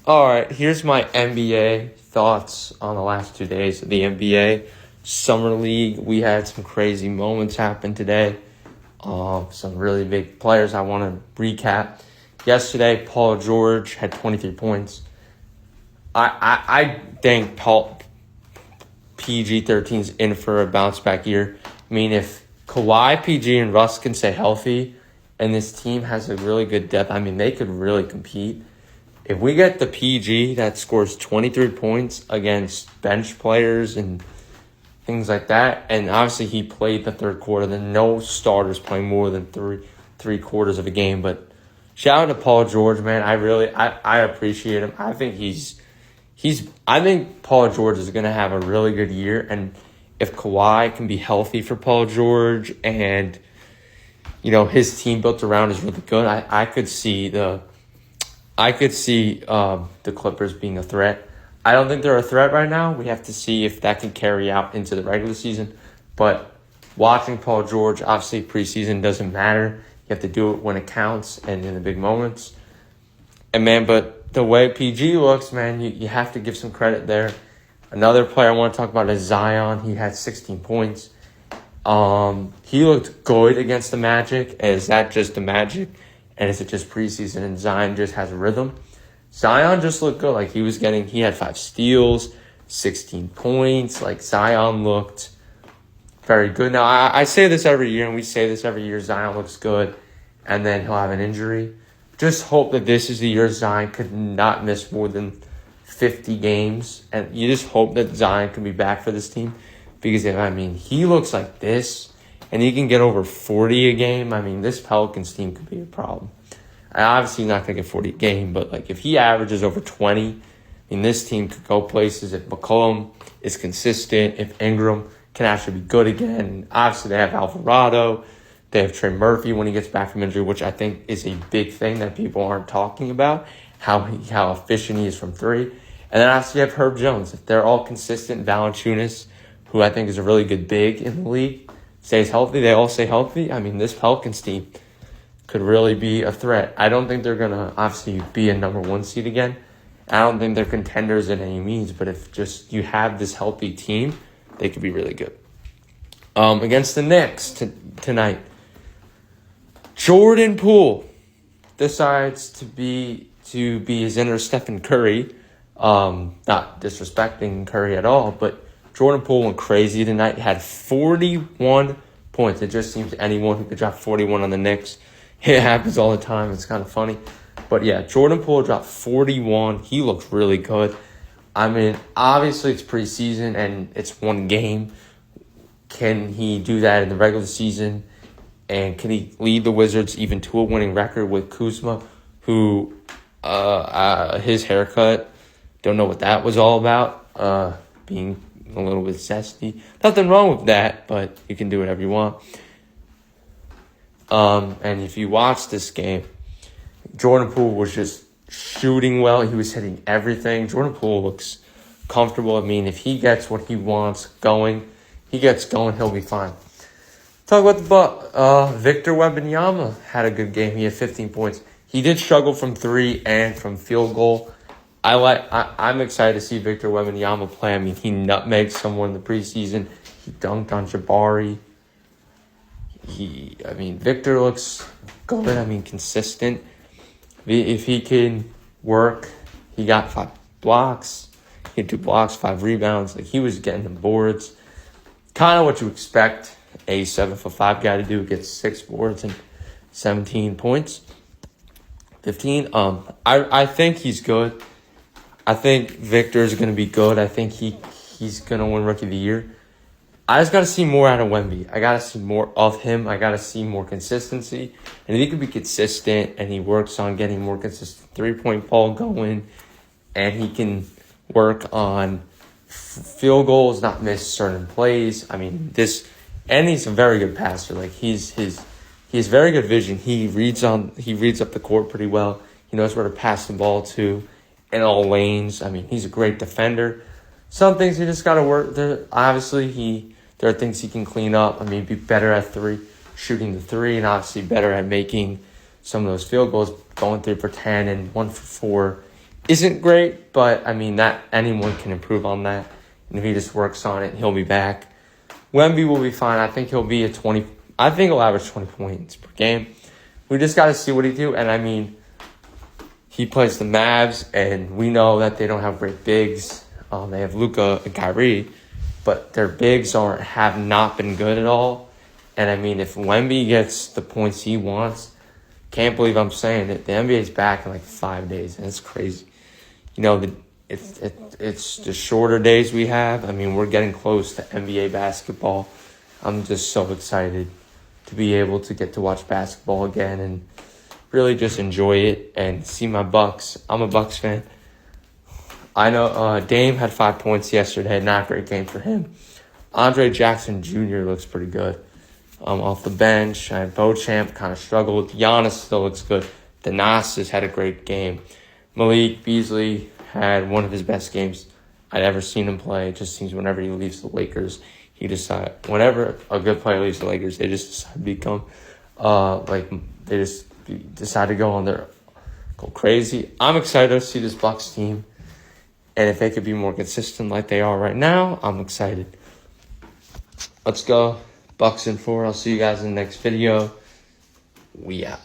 All right, here's my NBA thoughts on the last 2 days of the NBA Summer League. We had some crazy moments happen today. Some really big players I want to recap. Yesterday, Paul George had 23 points. I think PG-13's in for a bounce back year. I mean, if Kawhi, PG, and Russ can stay healthy, and this team has a really good depth, I mean, they could really compete. If we get the PG that scores 23 points against bench players and things like that, and obviously he played the third quarter, then no starters playing more than three quarters of a game. But shout out to Paul George, man. I appreciate him. I think I think Paul George is going to have a really good year, and if Kawhi can be healthy for Paul George and his team built around is really good, I could see the Clippers being a threat. I don't think they're a threat right now. We have to see if that can carry out into the regular season. But watching Paul George, obviously preseason doesn't matter. You have to do it when it counts and in the big moments. And man, but the way PG looks, man, you have to give some credit there. Another player I want to talk about is Zion. He had 16 points. He looked good against the Magic. Is that just the Magic? And is it just preseason and Zion just has a rhythm? Zion just looked good. Like he had 5 steals, 16 points. Like Zion looked very good. Now, I say this every year, and we say this every year, Zion looks good, and then he'll have an injury. Just hope that this is the year Zion could not miss more than 50 games. And you just hope that Zion can be back for this team. Because, he looks like this, and he can get over 40 a game. This Pelicans team could be a problem. Obviously, not going to get 40 a game, but if he averages over 20, this team could go places. If McCollum is consistent, if Ingram can actually be good again. Obviously, they have Alvarado. They have Trey Murphy when he gets back from injury, which I think is a big thing that people aren't talking about, how efficient he is from 3. And then obviously you have Herb Jones. If they're all consistent, Valanciunas, who I think is a really good big in the league, stays healthy, they all stay healthy. This Pelicans team could really be a threat. I don't think they're going to obviously be a number 1 seed again. I don't think they're contenders in any means, but if just you have this healthy team, they could be really good. Against the Knicks tonight, Jordan Poole decides to be his inner Stephen Curry. Not disrespecting Curry at all, but Jordan Poole went crazy tonight. He had 41 points. It just seems anyone who could drop 41 on the Knicks. It happens all the time. It's kind of funny. But yeah, Jordan Poole dropped 41. He looked really good. Obviously it's preseason and it's one game. Can he do that in the regular season? And can he lead the Wizards even to a winning record with Kuzma, who his haircut, don't know what that was all about, being a little bit zesty. Nothing wrong with that, but you can do whatever you want. And if you watch this game, Jordan Poole was just shooting well. He was hitting everything. Jordan Poole looks comfortable. If he gets what he wants going, he'll be fine. Talk about the Bucks. Victor Wembanyama had a good game. He had 15 points. He did struggle from 3 and from field goal. I'm excited to see Victor Wembanyama play. He nutmegged someone in the preseason. He dunked on Jabari. Victor looks good. Consistent. If he can work, he got 5 blocks. He had 2 blocks, 5 rebounds. He was getting the boards. Kind of what you expect a 7'5" guy to do. Gets 6 boards and 17 points. 15. I think he's good. I think Victor's going to be good. I think he's going to win Rookie of the Year. I just got to see more out of Wemby. I got to see more of him. I got to see more consistency. And if he can be consistent and he works on getting more consistent three-point ball going and he can work on field goals, not miss certain plays. And he's a very good passer. He has very good vision. He reads up the court pretty well. He knows where to pass the ball to in all lanes. He's a great defender. Some things he just got to work. Obviously, there are things he can clean up. Be better at shooting the 3, and obviously better at making some of those field goals, going 3 for 10 and 1 for 4 isn't great, but I mean that anyone can improve on that. And if he just works on it, he'll be back. Wemby will be fine. I think he'll be I think he'll average 20 points per game. We just got to see what he do. And I mean, he plays the Mavs, and we know that they don't have great bigs. They have Luka and Kyrie, but their bigs have not been good at all. And I mean, if Wemby gets the points he wants, can't believe I'm saying it. The NBA's back in like 5 days, and it's crazy. You know, it's the shorter days we have. I mean, we're getting close to NBA basketball. I'm just so excited to be able to get to watch basketball again and really just enjoy it and see my Bucks. I'm a Bucks fan. I know Dame had 5 points yesterday. Not a great game for him. Andre Jackson Jr. looks pretty good. Off the bench, and Beauchamp kind of struggled. Giannis still looks good. Thanasis had a great game. Malik Beasley had one of his best games I'd ever seen him play. It just seems whenever he leaves the Lakers, whenever a good player leaves the Lakers, they just decide to become, they just decide to go crazy. I'm excited to see this Bucks team, and if they could be more consistent like they are right now, I'm excited. Let's go. Bucks in 4. I'll see you guys in the next video. We out.